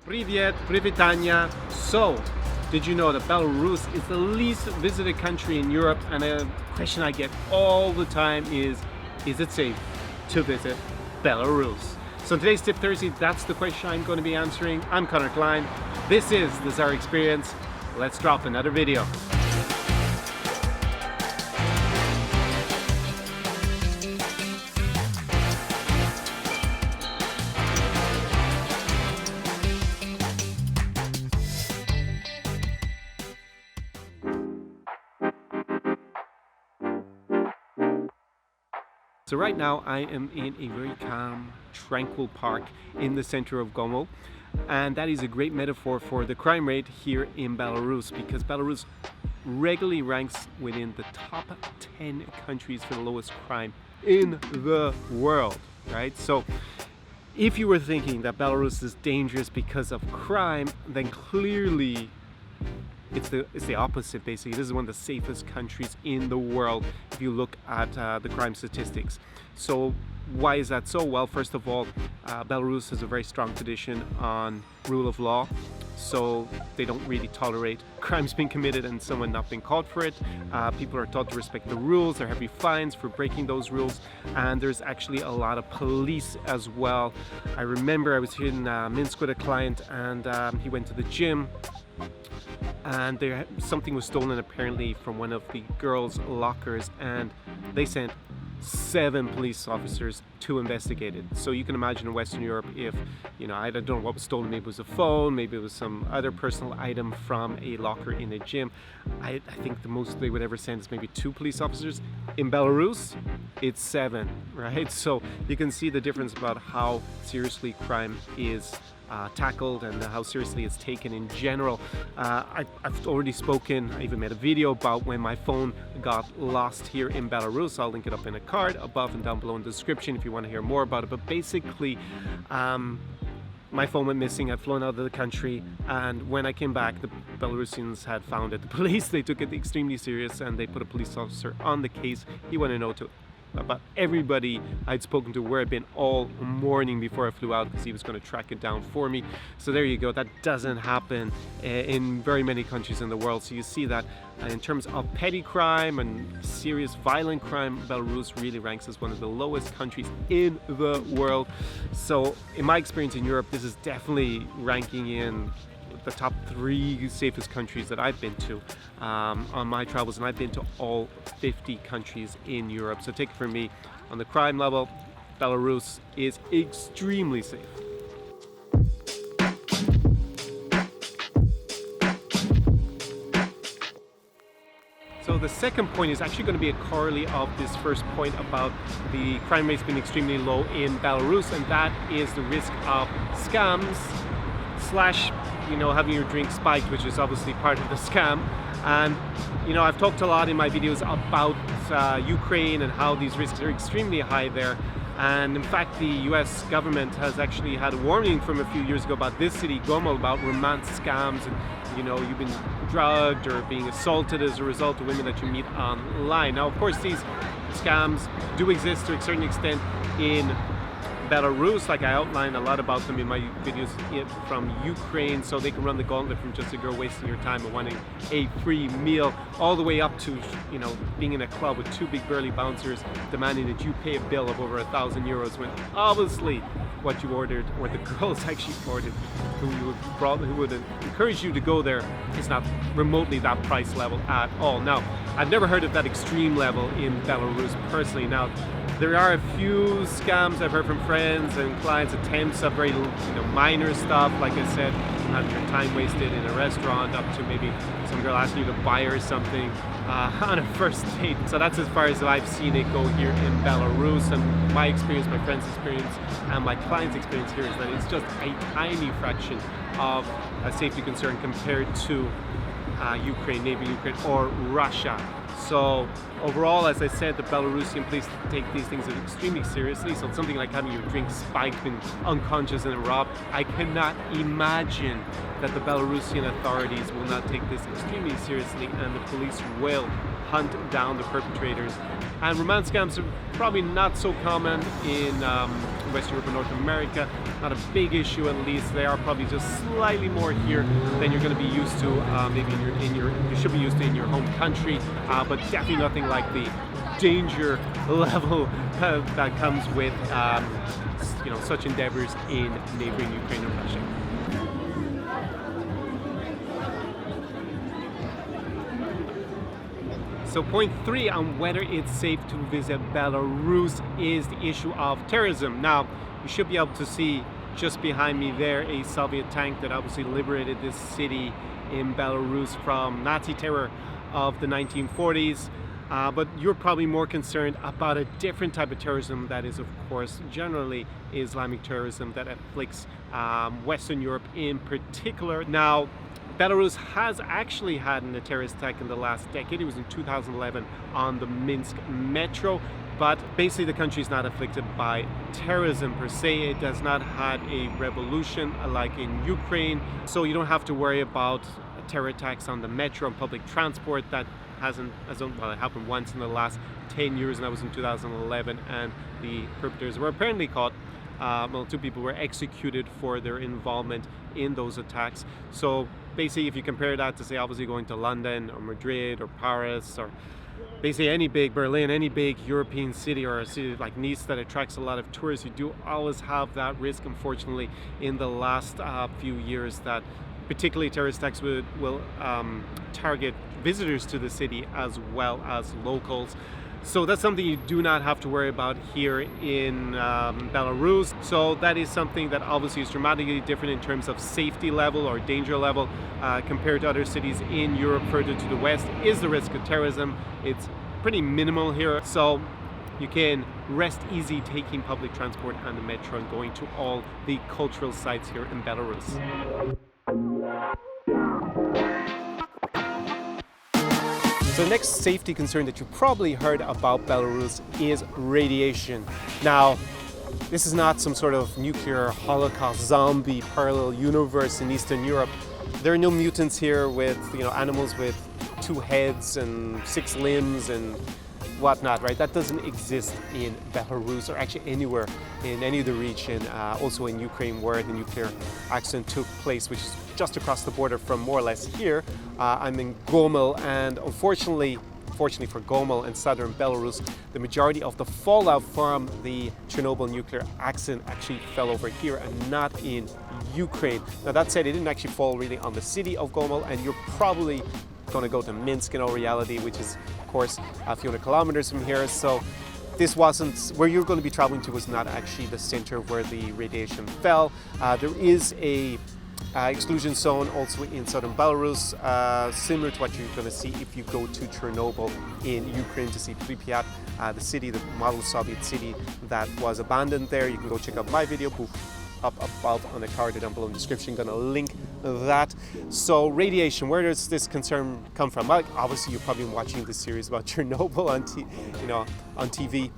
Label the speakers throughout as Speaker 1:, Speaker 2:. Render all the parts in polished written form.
Speaker 1: Привет, Привitania. So, did you know that Belarus is the least visited country in Europe? And a question I get all the time is it safe to visit Belarus? So today's Tip Thursday, that's the question I'm going to be answering. I'm Connor Klein. This is the Czar Experience. Let's drop another video. So right now I am in a very calm, tranquil park in the center of Gomel, and that is a great metaphor for the crime rate here in Belarus, because Belarus regularly ranks within the top 10 countries for the lowest crime in the world, right? So if you were thinking that Belarus is dangerous because of crime, then clearly it's the opposite. Basically, this is one of the safest countries in the world if you look at the crime statistics. So why is that so? Well, first of all, Belarus has a very strong tradition on rule of law, so they don't really tolerate crimes being committed and someone not being caught for it. People are taught to respect the rules. There are heavy fines for breaking those rules, and there's actually a lot of police as well. I remember I was here in Minsk with a client, and he went to the gym, and something was stolen apparently from one of the girls' lockers, and they sent 7 police officers to investigate it. So you can imagine in Western Europe, if, I don't know what was stolen, maybe it was a phone, maybe it was some other personal item from a locker in a gym. I think the most they would ever send is maybe 2 police officers. In Belarus, it's 7, right? So you can see the difference about how seriously crime is tackled and how seriously it's taken in general. I've already spoken, I even made a video about when my phone got lost here in Belarus. I'll link it up in a card above and down below in the description if you want to hear more about it. But basically, my phone went missing. I'd flown out of the country, and when I came back, the Belarusians had found it. The police, they took it extremely serious, and they put a police officer on the case. He wanted to know about everybody I'd spoken to, where I'd been all morning before I flew out, because he was going to track it down for me. So there you go. That doesn't happen in very many countries in the world. So you see that in terms of petty crime and serious violent crime, Belarus really ranks as one of the lowest countries in the world. So in my experience in Europe, this is definitely ranking in the top 3 safest countries that I've been to on my travels, and I've been to all 50 countries in Europe. So take it from me, on the crime level, Belarus is extremely safe. So the second point is actually going to be a corollary of this first point about the crime rates being extremely low in Belarus, and that is the risk of scams / having your drink spiked, which is obviously part of the scam. And I've talked a lot in my videos about Ukraine and how these risks are extremely high there. And in fact, the US government has actually had a warning from a few years ago about this city, Gomel, about romance scams, and you've been drugged or being assaulted as a result of women that you meet online. Now, of course, these scams do exist to a certain extent in Belarus, like I outline a lot about them in my videos from Ukraine. So they can run the gauntlet from just a girl wasting your time and wanting a free meal, all the way up to being in a club with 2 big burly bouncers demanding that you pay a bill of over €1,000, when obviously what you ordered, or the girls actually ordered, who would encourage you to go there, is not remotely that price level at all. Now, I've never heard of that extreme level in Belarus personally. Now, there are a few scams I've heard from friends and clients, attempts of very minor stuff, like I said, having your time wasted in a restaurant, up to maybe some girl asking you to buy her something on a first date. So that's as far as I've seen it go here in Belarus. And my experience, my friend's experience, and my client's experience here is that it's just a tiny fraction of a safety concern compared to Ukraine, maybe Ukraine or Russia. So overall, as I said, the Belarusian police take these things extremely seriously. So something like having your drink spiked, being unconscious and robbed, I cannot imagine that the Belarusian authorities will not take this extremely seriously, and the police will hunt down the perpetrators. And romance scams are probably not so common in West Europe and North America. Not a big issue, at least. They are probably just slightly more here than you're going to be used to. Maybe you should be used to in your home country, but definitely nothing like the danger level that comes with such endeavors in neighboring Ukraine and Russia. So point 3 on whether it's safe to visit Belarus is the issue of terrorism. Now, you should be able to see just behind me there a Soviet tank that obviously liberated this city in Belarus from Nazi terror of the 1940s. But you're probably more concerned about a different type of terrorism that is, of course, generally Islamic terrorism that afflicts Western Europe in particular. Now, Belarus has actually had a terrorist attack in the last decade. It was in 2011 on the Minsk metro. But basically the country is not afflicted by terrorism per se. It does not have a revolution like in Ukraine. So you don't have to worry about terror attacks on the metro and public transport. That it happened once in the last 10 years, and that was in 2011. And the perpetrators were apparently caught. 2 people were executed for their involvement in those attacks. So basically, if you compare that to, say, obviously going to London or Madrid or Paris or basically any big Berlin, any big European city, or a city like Nice that attracts a lot of tourists, you do always have that risk, unfortunately, in the last few years, that particularly terrorist attacks will target visitors to the city as well as locals. So that's something you do not have to worry about here in Belarus. So that is something that obviously is dramatically different in terms of safety level or danger level compared to other cities in Europe further to the west. Is the risk of terrorism? It's pretty minimal here. So you can rest easy taking public transport and the metro and going to all the cultural sites here in Belarus. So the next safety concern that you probably heard about Belarus is radiation. Now, this is not some sort of nuclear Holocaust zombie parallel universe in Eastern Europe. There are no mutants here with animals with 2 heads and 6 limbs and whatnot, right? That doesn't exist in Belarus or actually anywhere in any of the region, also in Ukraine where the nuclear accident took place, which is just across the border from more or less here. I'm in Gomel, and fortunately for Gomel and southern Belarus, the majority of the fallout from the Chernobyl nuclear accident actually fell over here and not in Ukraine. Now that said, it didn't actually fall really on the city of Gomel, and you're probably going to go to Minsk in all reality, which is of course a few hundred kilometers from here. So this wasn't where you're going to be traveling to, was not actually the center where the radiation fell. There is a exclusion zone also in southern Belarus, similar to what you're going to see if you go to Chernobyl in Ukraine to see Pripyat, the city, the model Soviet city that was abandoned there. You can go check out my video, up above on the card down below in the description. Gonna link that. So radiation, where does this concern come from? Well, obviously you've probably been watching this series about Chernobyl on TV.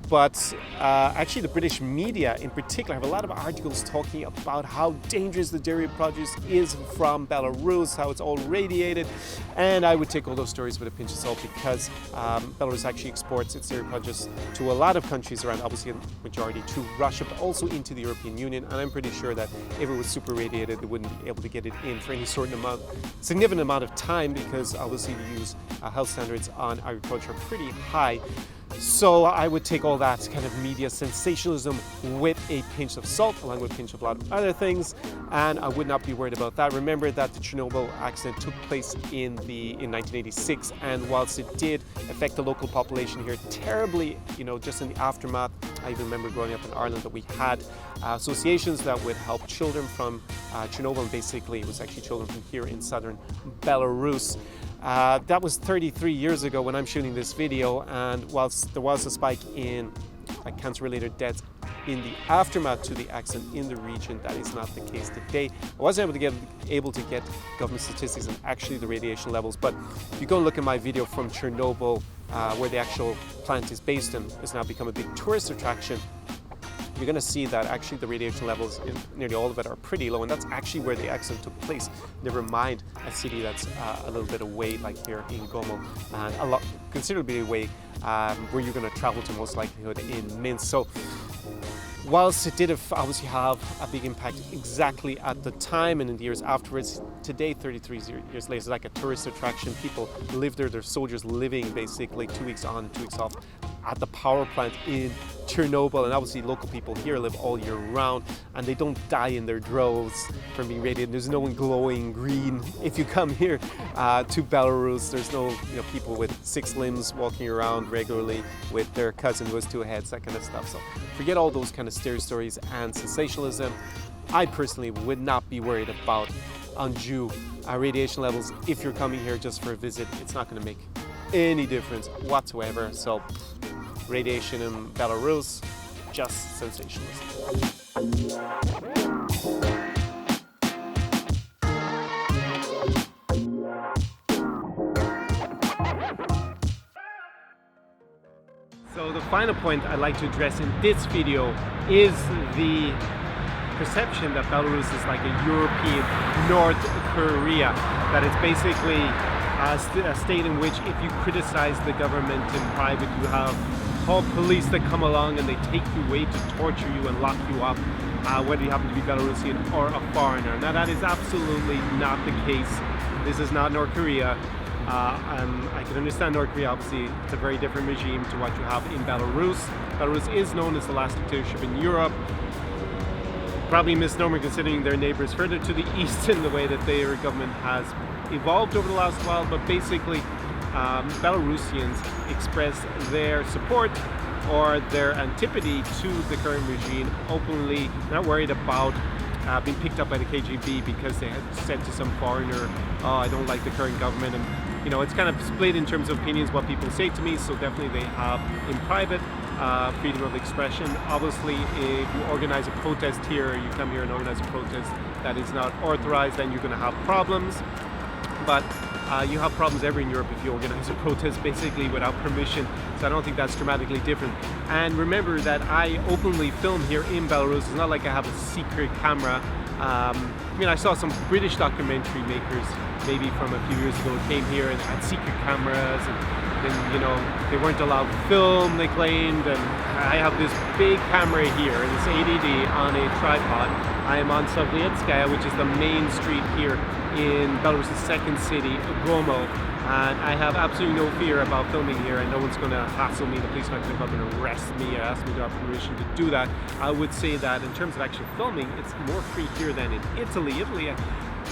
Speaker 1: But actually the British media in particular have a lot of articles talking about how dangerous the dairy produce is from Belarus, how it's all radiated. And I would take all those stories with a pinch of salt, because Belarus actually exports its dairy produce to a lot of countries around, obviously a majority to Russia, but also into the European Union. And I'm pretty sure that if it was super radiated, they wouldn't be able to get it in for any significant amount of time, because obviously the use health standards on agriculture are pretty high. So I would take all that kind of media sensationalism with a pinch of salt, along with a pinch of a lot of other things, and I would not be worried about that. Remember that the Chernobyl accident took place in 1986, and whilst it did affect the local population here terribly, just in the aftermath, I even remember growing up in Ireland that we had associations that would help children from Chernobyl, and basically it was actually children from here in southern Belarus. That was 33 years ago when I'm shooting this video, and whilst there was a spike in cancer-related deaths in the aftermath to the accident in the region, that is not the case today. I wasn't able to get government statistics on actually the radiation levels, but if you go and look at my video from Chernobyl, where the actual plant is based and has now become a big tourist attraction, you're going to see that actually the radiation levels in nearly all of it are pretty low, and that's actually where the accident took place. Never mind a city that's a little bit away, like here in Gomel, and considerably away, where you're going to travel to most likelihood in Minsk. So whilst it did obviously have a big impact exactly at the time and in the years afterwards, today, 33 years later, it's like a tourist attraction. People live there, there's soldiers living basically 2 weeks on and 2 weeks off at the power plant in Chernobyl, and obviously local people here live all year round and they don't die in their droves from being radiated. There's no one glowing green if you come here to Belarus. There's no people with 6 limbs walking around regularly with their cousin who has 2 heads, that kind of stuff. So forget all those kind of scary stories and sensationalism. I personally would not be worried about undue radiation levels if you're coming here just for a visit. It's not going to make any difference whatsoever. So radiation in Belarus, just sensationalism. So the final point I'd like to address in this video is the perception that Belarus is like a European North Korea, that it's basically a state in which if you criticize the government in private, you have whole police that come along and they take you away to torture you and lock you up, whether you happen to be Belarusian or a foreigner. Now that is absolutely not the case. This is not North Korea. I can understand North Korea, obviously it's a very different regime to what you have in Belarus. Belarus is known as the last dictatorship in Europe. Probably a misnomer considering their neighbors further to the east in the way that their government has evolved over the last while, but basically Belarusians express their support or their antipathy to the current regime openly, not worried about being picked up by the KGB because they had said to some foreigner, oh, I don't like the current government. And it's kind of split in terms of opinions what people say to me, so definitely they have in private freedom of expression. Obviously, if you organize a protest here, you come here and organize a protest that is not authorized, then you're going to have problems. But you have problems everywhere in Europe if you organize a protest basically without permission, so I don't think that's dramatically different. And remember that I openly film here in Belarus. It's not like I have a secret camera. I saw some British documentary makers maybe from a few years ago came here and had secret cameras, and then they weren't allowed to film, they claimed. And I have this big camera here, this 80D on a tripod. I am on Sovietskaya, which is the main street here in Belarus' second city, Gomel, and I have absolutely no fear about filming here, and no one's going to hassle me. The police are not going to come and arrest me or ask me to have permission to do that. I would say that in terms of actually filming, it's more free here than in Italy. Italy,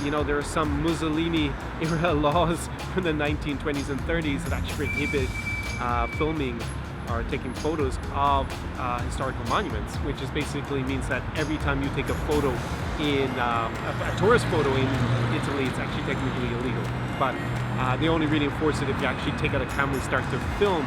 Speaker 1: there are some Mussolini-era laws from the 1920s and 30s that actually prohibit filming or taking photos of historical monuments, which is basically means that every time you take a photo in a tourist photo in Italy, it's actually technically illegal. But they only really enforce it if you actually take out a camera and start to film.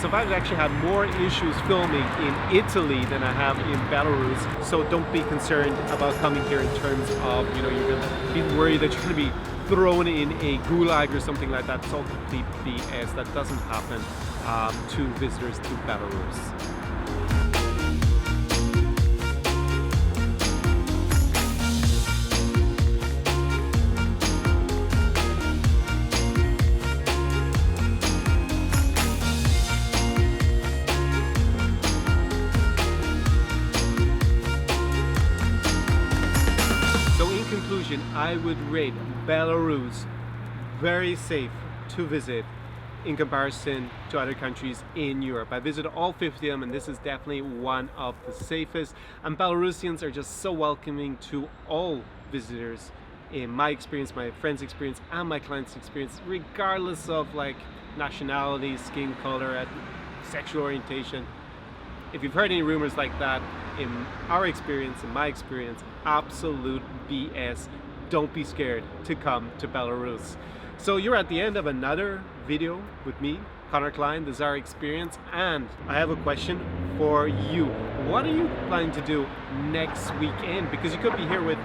Speaker 1: So I've actually had more issues filming in Italy than I have in Belarus. So don't be concerned about coming here in terms of, you're going to be worried that you're going to be thrown in a gulag or something like that. It's all complete BS. That doesn't happen to visitors to Belarus. I would rate Belarus very safe to visit in comparison to other countries in Europe. I visited all 50 of them, and this is definitely one of the safest. And Belarusians are just so welcoming to all visitors, in my experience, my friends' experience, and my clients' experience, regardless of nationality, skin color, sexual orientation. If you've heard any rumors like that, in our experience, in my experience, absolute BS. Don't be scared to come to Belarus. So you're at the end of another video with me, Connor Klein, the Czar Experience, and I have a question for you. What are you planning to do next weekend? Because you could be here with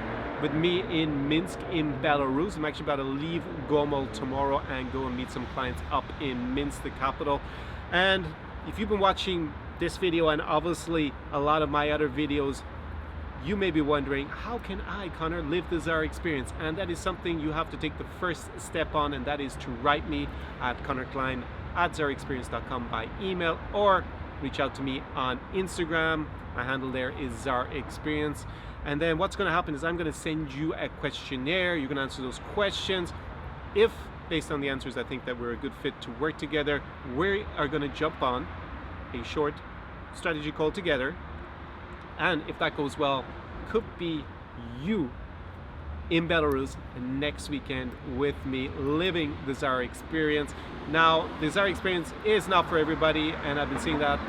Speaker 1: me in Minsk in Belarus. I'm actually about to leave Gomel tomorrow and go and meet some clients up in Minsk, the capital. And if you've been watching this video and obviously a lot of my other videos, you may be wondering, how can I, Connor, live the Czar Experience? And that is something you have to take the first step on, and that is to write me at connorklein@czarexperience.com by email, or reach out to me on Instagram. My handle there is Zar Experience. And then what's going to happen is I'm going to send you a questionnaire. You're going to answer those questions. If, based on the answers, I think that we're a good fit to work together, we are going to jump on a short strategy call together. And if that goes well, could be you in Belarus next weekend with me living the Zara experience. Now, the Zara experience is not for everybody, and I've been seeing that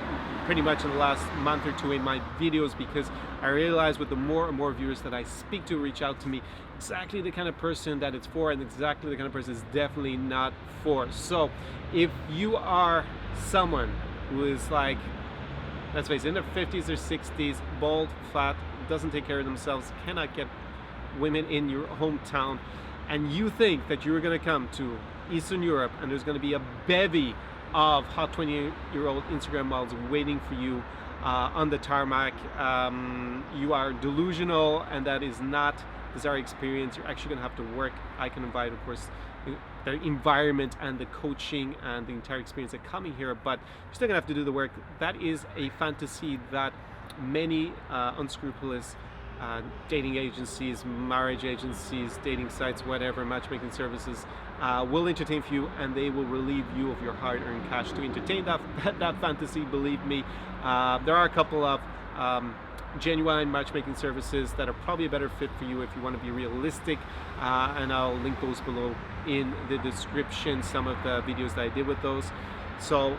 Speaker 1: pretty much in the last month or two in my videos, because I realize with the more and more viewers that I speak to reach out to me, exactly the kind of person that it's for and exactly the kind of person it's definitely not for. So if you are someone who is like, let's face it, in their 50s or 60s, bald, fat, doesn't take care of themselves, cannot get women in your hometown, and you think that you're going to come to Eastern Europe and there's going to be a bevy of hot 20-year-old Instagram models waiting for you on the tarmac, you are delusional, and that is not the Zara experience. You're actually going to have to work. I can invite, of course, the environment and the coaching and the entire experience of coming here, but you're still going to have to do the work. That is a fantasy that many unscrupulous dating agencies, marriage agencies, dating sites, whatever, matchmaking services will entertain for you, and they will relieve you of your hard-earned cash to entertain that fantasy. Believe me, there are a couple of genuine matchmaking services that are probably a better fit for you if you want to be realistic, and I'll link those below in the description, some of the videos that I did with those. So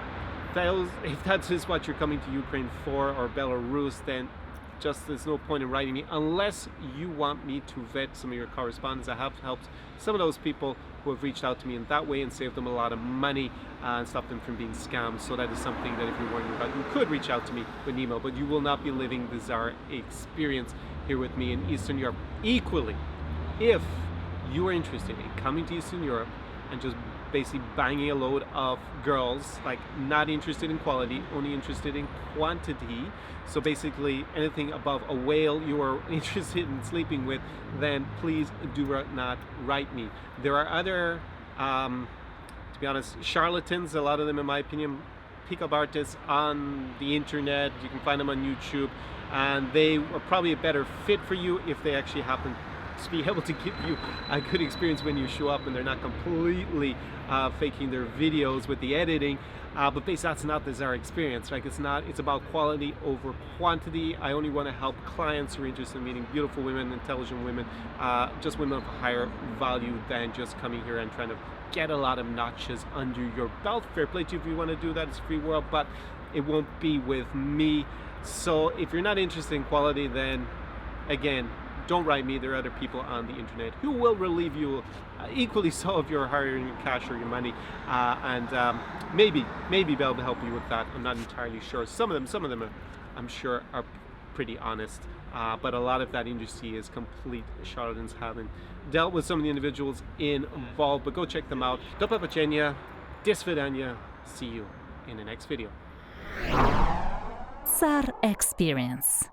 Speaker 1: if that is what you're coming to Ukraine for, or Belarus, then just there's no point in writing me unless you want me to vet some of your correspondence. I have helped some of those people who have reached out to me in that way and saved them a lot of money and stopped them from being scammed. So that is something that if you're wondering about, you could reach out to me with an email, but you will not be living the Zara experience here with me in Eastern Europe. Equally, if you are interested in coming to Eastern Europe and just basically banging a load of girls, like not interested in quality, only interested in quantity, so basically anything above a whale you are interested in sleeping with, then please do not write me. There are other, to be honest, charlatans, a lot of them in my opinion, pickup artists on the internet. You can find them on YouTube, and they are probably a better fit for you if they actually happen to be able to give you a good experience when you show up and they're not completely faking their videos with the editing. But basically that's not the Zara experience. Like it's about quality over quantity. I only want to help clients who are interested in meeting beautiful women, intelligent women, just women of higher value than just coming here and trying to get a lot of notches under your belt. Fair play to you if you want to do that, it's free world, but it won't be with me. So if you're not interested in quality, then again, don't write me. There are other people on the internet who will relieve you equally so of your hard-earned cash or your money, and maybe they'll help you with that. I'm not entirely sure. Some of them are, I'm sure, are pretty honest, but a lot of that industry is complete charlatans. Haven't dealt with some of the individuals involved, but go check them out. Do побачення, до свидания. See you in the next video.
Speaker 2: Zara Experience.